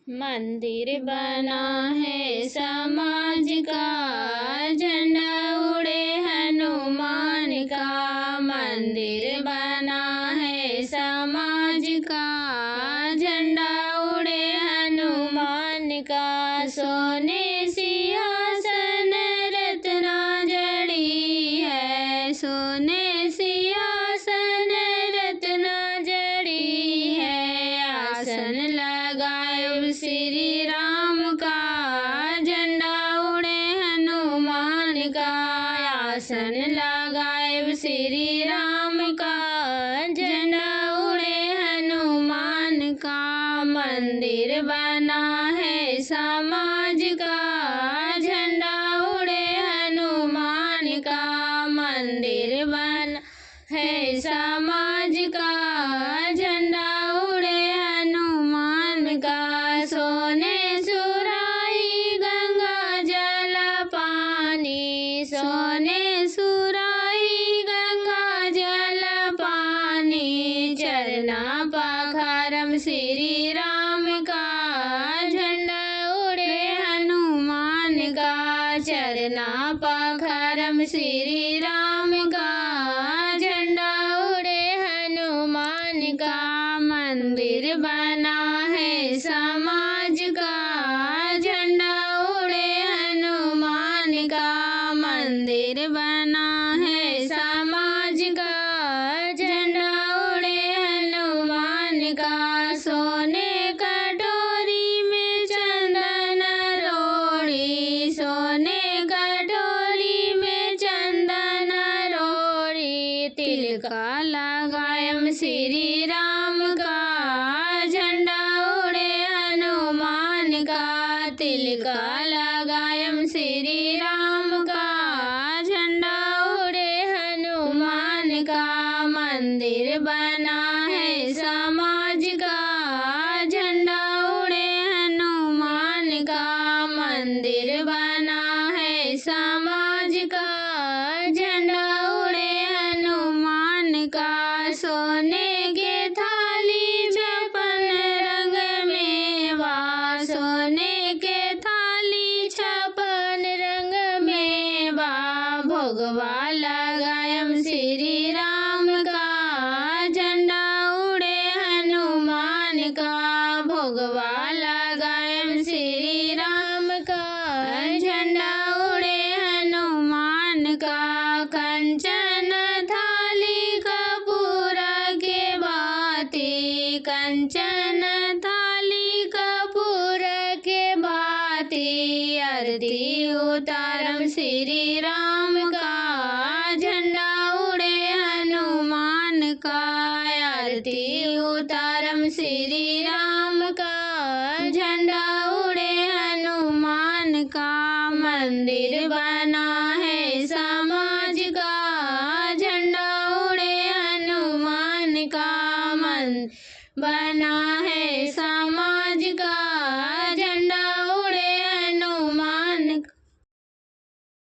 मंदिर बना है समाज का, झंडा उड़े हनुमान का। मंदिर बना है समाज का, झंडा उड़े हनुमान का। सोने सिंहासन रत्ना जड़ी है, सोने सिंहासन रत्ना जड़ी है। आसन लगाए श्री राम का, झंडा उड़े हनुमान का। आसन लगाए श्री राम का, झंडा उड़े हनुमान का। मंदिर बना है समाज का, झंडा उड़े हनुमान का। मंदिर बना है समाज का, झंडा उड़े हनुमान का। सोने सुराही गंगा जल पानी, सोने सुराही गंगा जल पानी। चरना पखारम श्री राम का, झंडा उड़े हनुमान का। चरना पखारम श्री राम का, झंडा उड़े हनुमान का। मंदिर बना है समाज का, झंडा उड़े हनुमान का। मंदिर बना है समाज का, झंडा उड़े हनुमान का। सोने कटोरी में चंदन रोड़ी, सोने कटोरी में चंदन रोड़ी। तिलका लगायम श्री राम का, झंडा उड़े हनुमान का। तिलका लगायम श्री राम का, झंडा उड़े हनुमान का। मंदिर बना है समाज का, झंडा उड़े हनुमान का। मंदिर बना है समाज का, झंडा उड़े हनुमान का। सोने के थाली छपन रंग मेवा, सोने के थाली छपन रंग मेवा। भोगवा लगायम श्री राम का, झंडा उड़े हनुमान का। भोगवा लगायम श्री राम का, झंडा उड़े हनुमान का। कंचन थाली कपूर के बाती, कंचन थाली कपूर के बाती। आरती उतारम श्री राम का, झंडा उड़े हनुमान का। आरती उतारम श्री राम का, झंडा उड़े हनुमान का। मंदिर बना है समाज का, झंडा उड़े हनुमान का। बना है समाज का,